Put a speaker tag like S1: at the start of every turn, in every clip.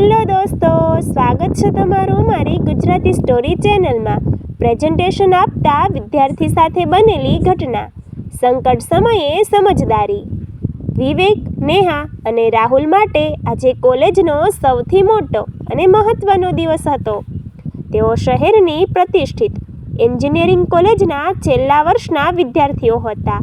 S1: Hello દોસ્તો, સ્વાગત છે તમારું મારી ગુજરાતી સ્ટોરી ચેનલમાં. પ્રેઝન્ટેશન આપતા વિદ્યાર્થી સાથે બનેલી ઘટના. સંકટ સમયે સમજદારી. વિવેક, નેહા અને રાહુલ માટે આજે કોલેજનો સૌથી મોટો અને મહત્વનો દિવસ હતો. તેઓ શહેરની પ્રતિષ્ઠિત એન્જિનિયરિંગ કોલેજના છેલ્લા વર્ષના વિદ્યાર્થીઓ હતા.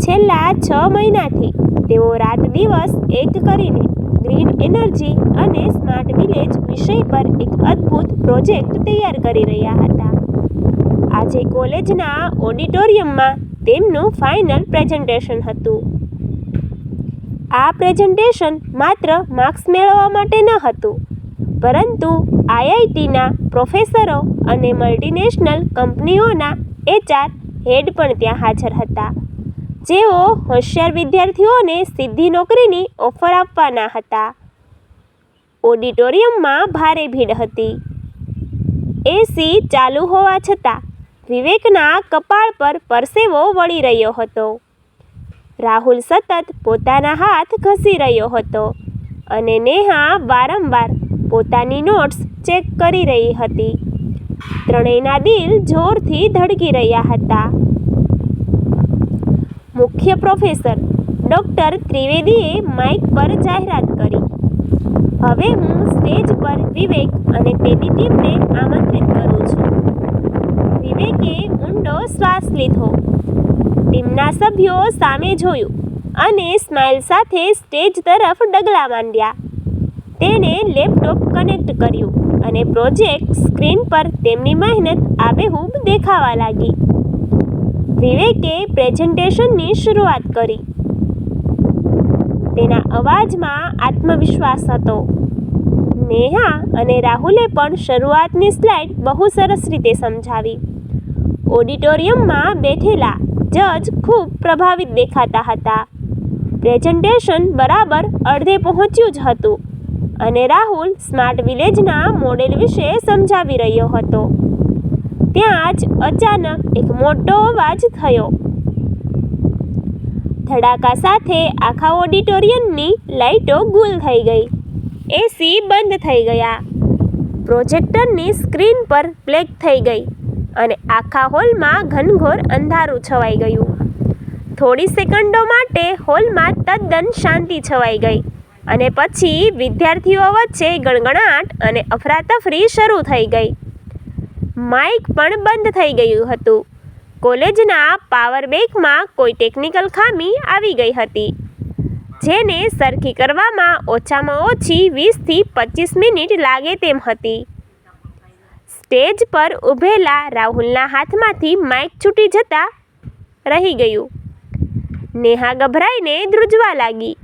S1: છેલ્લા 6 મહિનાથી તેઓ રાત દિવસ એક કરીને ગ્રીન એનર્જી અને સ્માર્ટ વિલેજ વિષય પર એક અદ્ભુત પ્રોજેક્ટ તૈયાર કરી રહ્યા હતા. આજે કોલેજના ઓડિટોરિયમમાં તેમનું ફાઇનલ પ્રેઝન્ટેશન હતું. આ પ્રેઝન્ટેશન માત્ર માર્ક્સ મેળવવા માટે ન હતું, પરંતુ આઈઆઈટીના પ્રોફેસરો અને મલ્ટીનેશનલ કંપનીઓના HR હેડ પણ ત્યાં હાજર હતા, જેઓ હોશિયાર વિદ્યાર્થીઓને સીધી નોકરીની ઓફર આપવાના હતા. ઓડિટોરિયમમાં ભારે ભીડ હતી. AC ચાલુ હોવા છતાં વિવેકના કપાળ પર પરસેવો વળી રહ્યો હતો. રાહુલ સતત પોતાના હાથ ઘસી રહ્યો હતો અને નેહા વારંવાર પોતાની નોટ્સ ચેક કરી રહી હતી. ત્રણેયના દિલ જોરથી ધડકી રહ્યા હતા. મુખ્ય પ્રોફેસર ડૉક્ટર ત્રિવેદીએ માઇક પર જાહેરાત કરી. હવે હું સ્ટેજ પર વિવેક અને તેની ટીમને આમંત્રિત કરું છું. વિવેકે ઊંડો શ્વાસ લીધો, ટીમના સભ્યો સામે જોયું અને સ્માઇલ સાથે સ્ટેજ તરફ ડગલા માંડ્યા. તેણે લેપટોપ કનેક્ટ કર્યું અને પ્રોજેક્ટ સ્ક્રીન પર તેમની મહેનત આબેહૂબ દેખાવા લાગી. વિવેકે પ્રેઝન્ટેશનની શરૂઆત કરી. તેના અવાજમાં આત્મવિશ્વાસ હતો. નેહા અને રાહુલે પણ શરૂઆતની સ્લાઇડ બહુ સરસ રીતે સમજાવી. ઓડિટોરિયમમાં બેઠેલા જજ ખૂબ પ્રભાવિત દેખાતા હતા. પ્રેઝન્ટેશન બરાબર અડધે પહોંચ્યું જ હતું અને રાહુલ સ્માર્ટ વિલેજના મોડેલ વિશે સમજાવી રહ્યો હતો. ત્યાં જ અચાનક એક મોટો અવાજ થયો. ધડાકા સાથે આખા ઓડિટોરિયમની લાઇટો ગુલ થઈ ગઈ. AC બંધ થઈ ગયા. પ્રોજેક્ટરની સ્ક્રીન પર બ્લેક થઈ ગઈ અને આખા હોલમાં ઘનઘોર અંધારું છવાઈ ગયું. થોડી સેકન્ડો માટે હોલમાં તદ્દન શાંતિ છવાઈ ગઈ અને પછી વિદ્યાર્થીઓ વચ્ચે ગણગણાટ અને અફરાતફરી શરૂ થઈ ગઈ. માઇક પણ બંધ થઈ ગયું હતું. કોલેજના પાવર બેંકમાં કોઈ ટેકનિકલ ખામી આવી ગઈ હતી, જેને સરખી કરવામાં ઓછામાં ઓછી 20 થી 25 મિનિટ લાગે તેમ હતી. સ્ટેજ પર ઊભેલા રાહુલના હાથમાંથી માઇક છૂટી જતા રહી ગયું. નેહા ગભરાઈને ધ્રુજવા લાગી.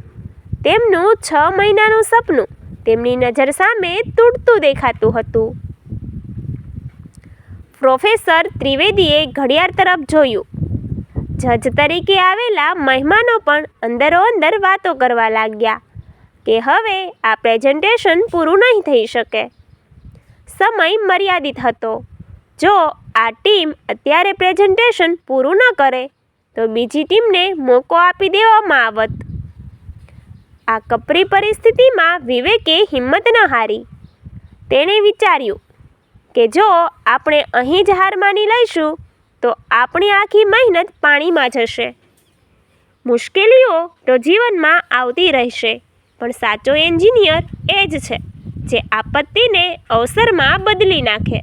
S1: તેમનું 6 મહિનાનું સપનું તેમની નજર સામે તૂટતું દેખાતું હતું. પ્રોફેસર ત્રિવેદીએ ઘડિયાળ તરફ જોયું. જજ તરીકે આવેલા મહેમાનો પણ અંદરોઅંદર વાતો કરવા લાગ્યા કે હવે આ પ્રેઝન્ટેશન પૂરું નહીં થઈ શકે. સમય મર્યાદિત હતો. જો આ ટીમ અત્યારે પ્રેઝન્ટેશન પૂરું ન કરે તો બીજી ટીમને મોકો આપી દેવામાં આવત. આ કપરી પરિસ્થિતિમાં વિવેકે હિંમત ન હારી. તેણે વિચાર્યું કે જો આપણે અહીં જ હાર માની લઈશું તો આપણી આખી મહેનત પાણીમાં જશે. મુશ્કેલીઓ તો જીવનમાં આવતી રહેશે, પણ સાચો એન્જિનિયર એ જ છે જે આપત્તિને અવસરમાં બદલી નાખે.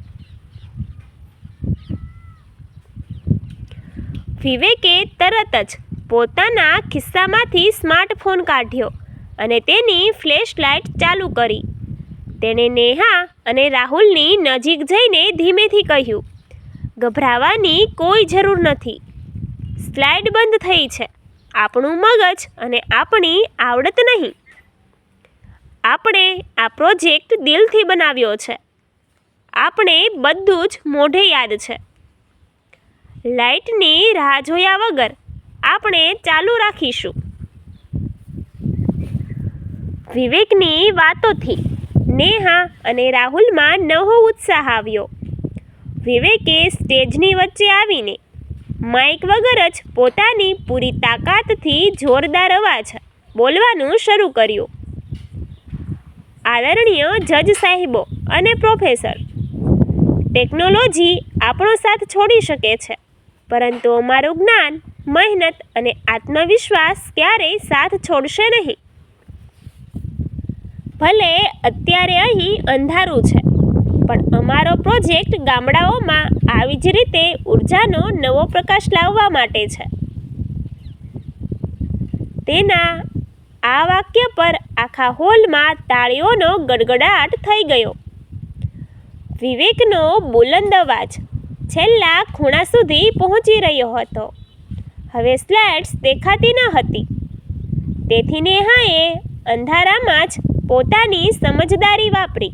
S1: વિવેકે તરત જ પોતાના ખિસ્સામાંથી સ્માર્ટફોન કાઢ્યો અને તેની ફ્લેશલાઇટ ચાલુ કરી. તેણે નેહા અને રાહુલની નજીક જઈને ધીમેથી કહ્યું, ગભરાવાની કોઈ જરૂર નથી. સ્લાઇડ બંધ થઈ છે. આપણું મગજ અને આપણી આવડત નહીં. આપણે આ પ્રોજેક્ટ દિલથી બનાવ્યો છે. આપણે બધું જ મોઢે યાદ છે. લાઇટની રાહ જોયા વગર આપણે ચાલુ રાખીશું. વિવેકની વાતોથી નેહા અને રાહુલમાં નવો ઉત્સાહ આવ્યો. વિવેકે સ્ટેજની વચ્ચે આવીને માઇક વગર જ પોતાની પૂરી તાકાતથી જોરદાર અવાજ બોલવાનું શરૂ કર્યું. આદરણીય જજ સાહેબો અને પ્રોફેસર, ટેકનોલોજી આપણો સાથ છોડી શકે છે, પરંતુ અમારું જ્ઞાન, મહેનત અને આત્મવિશ્વાસ ક્યારેય સાથ છોડશે નહીં. ભલે અત્યારે અહીં અંધારું છે, પણ અમારો પ્રોજેક્ટ ગામડાઓમાં આવી જ રીતે ઉર્જાનો નવો પ્રકાશ લાવવા માટે છે. તેના આ વાક્ય પર આખા હોલમાં તાળીઓનો ગડગડાટ થઈ ગયો. વિવેકનો બુલંદ અવાજ છેલ્લા ખૂણા સુધી પહોંચી રહ્યો હતો. હવે સ્લાઇડ્સ દેખાતી ન હતી, તેથી નેહાએ અંધારામાં જ પોતાની સમજદારી વાપરી.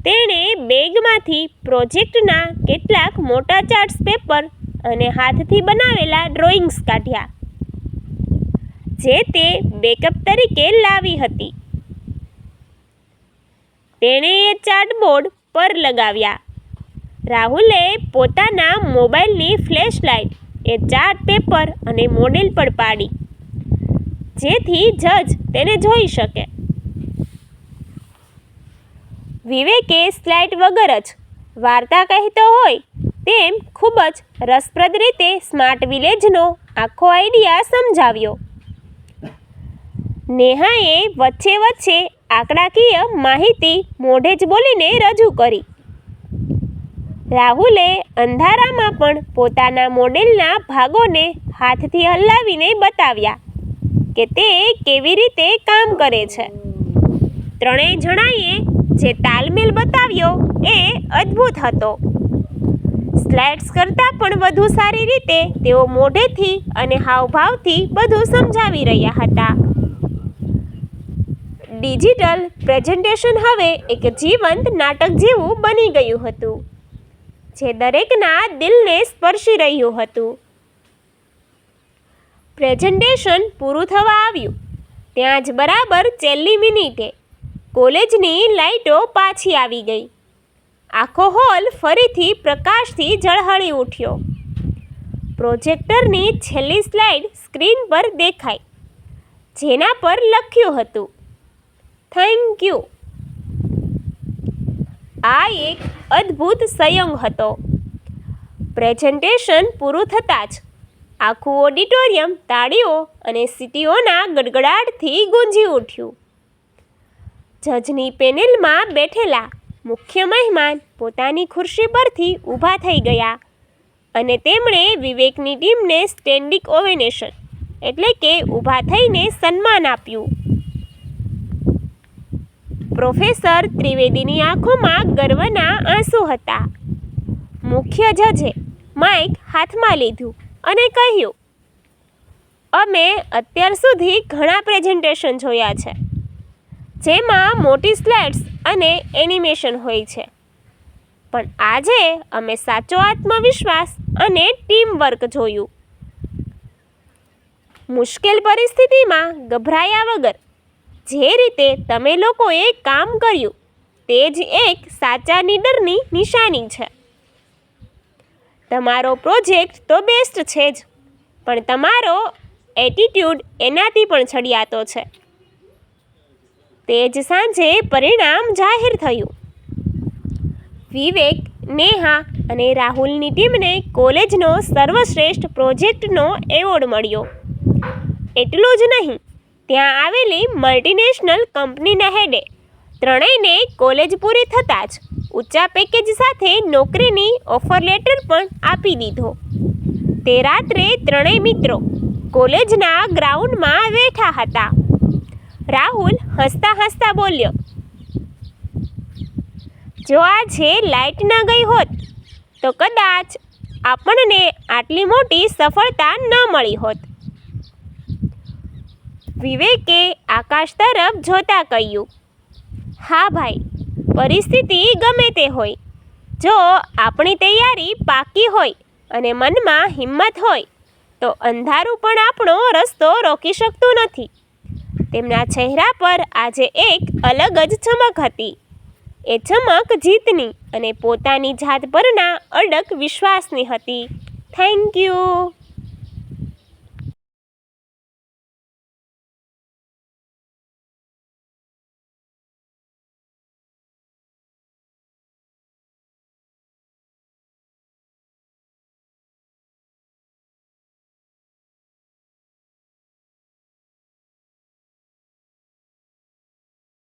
S1: તેણે બેગમાંથી પ્રોજેક્ટના કેટલાક મોટા ચાર્ટ્સ પેપર અને હાથથી બનાવેલા ડ્રોઈંગ્સ કાઢ્યા, જે તે બેકઅપ તરીકે લાવી હતી. તેણે એ ચાર્ટબોર્ડ પર લગાવ્યા. રાહુલે પોતાના મોબાઈલની ફ્લેશલાઇટ એ ચાર્ટ પેપર અને મોડેલ પર પાડી, જેથી જજ તેને જોઈ શકે. વિવેકે સ્લાઇડ વગર જ વાર્તા કહેતો હોય તેમ ખૂબ જ રસપ્રદ રીતે સ્માર્ટ વિલેજનો આખો આઈડિયા સમજાવ્યો. નેહાએ વચ્ચે વચ્ચે આંકડાકીય માહિતી મોઢે જ બોલીને રજૂ કરી. રાહુલે અંધારામાં પણ પોતાના મોડેલના ભાગોને હાથથી હલાવીને બતાવ્યા કે તે કેવી રીતે કામ કરે છે. ત્રણેય જણાએ જે તાલમેલ બતાવ્યો એ અદ્ભુત હતો. સ્લાઇડ્સ કરતાં પણ વધુ સારી રીતે તેઓ મોઢેથી અને હાવભાવથી બધું સમજાવી રહ્યા હતા. ડિજિટલ પ્રેઝન્ટેશન હવે એક જીવંત નાટક જેવું બની ગયું હતું, જે દરેકના દિલને સ્પર્શી રહ્યું હતું. પ્રેઝન્ટેશન પૂરું થવા આવ્યું ત્યાં જ બરાબર છેલ્લી મિનિટે કોલેજની લાઇટો પાછી આવી ગઈ. આખો હોલ ફરીથી પ્રકાશથી ઝળહળી ઉઠ્યો. પ્રોજેક્ટરની છેલ્લી સ્લાઇડ સ્ક્રીન પર દેખાઈ, જેના પર લખ્યું હતું, થેન્ક યુ. આ એક અદ્ભુત સંયોગ હતો. પ્રેઝન્ટેશન પૂરું થતાં જ આખું ઓડિટોરિયમ તાળીઓ અને સીટીઓના ગડગડાટથી ગુંજી ઉઠ્યું. જજની પેનલમાં બેઠેલા મુખ્ય મહેમાન પોતાની ખુરશી પરથી ઊભા થઈ ગયા અને તેમણે વિવેકની ટીમને સ્ટેન્ડિંગ ઓવેનેશન એટલે કે ઊભા થઈને સન્માન આપ્યું. પ્રોફેસર ત્રિવેદીની આંખોમાં ગર્વના આંસુ હતા. મુખ્ય જજે માઇક હાથમાં લીધું અને કહ્યું, અમે અત્યાર સુધી ઘણા પ્રેઝન્ટેશન જોયા છે, જેમાં મોટી સ્લાઇડ્સ અને એનિમેશન હોય છે, પણ આજે અમે સાચો આત્મવિશ્વાસ અને ટીમ વર્ક જોયું. મુશ્કેલ પરિસ્થિતિમાં ગભરાયા વગર જે રીતે તમે લોકોએ કામ કર્યું તે જ એક સાચા લીડરની નિશાની છે. તમારો પ્રોજેક્ટ તો બેસ્ટ છે જ, પણ તમારો એટીટ્યૂડ એનાથી પણ ચડિયાતો છે. તે જ સાંજે પરિણામ જાહેર થયું. વિવેક, નેહા અને રાહુલની ટીમને કોલેજનો સર્વશ્રેષ્ઠ પ્રોજેક્ટનો એવોર્ડ મળ્યો. એટલું જ નહીં, ત્યાં આવેલી મલ્ટીનેશનલ કંપનીના હેડે ત્રણેયને કોલેજ પૂરી થતાં જ ઊંચા પેકેજ સાથે નોકરીની ઓફર લેટર પણ આપી દીધો. તે રાત્રે ત્રણેય મિત્રો કોલેજના ગ્રાઉન્ડમાં બેઠા હતા. રાહુલ હસતા હસતા બોલ્યો, જો આજે લાઇટ ન ગઈ હોત તો કદાચ આપણને આટલી મોટી સફળતા ન મળી હોત. વિવેકે આકાશ તરફ જોતા કહ્યું, હા ભાઈ, પરિસ્થિતિ ગમે તે હોય, જો આપણી તૈયારી પાકી હોય અને મનમાં હિંમત હોય તો અંધારું પણ આપણો રસ્તો રોકી શકતું નથી. તેમના ચહેરા પર આજે એક અલગ જ ચમક હતી. એ ચમક જીતની અને પોતાની જાત પરના અડગ વિશ્વાસની હતી. Thank you.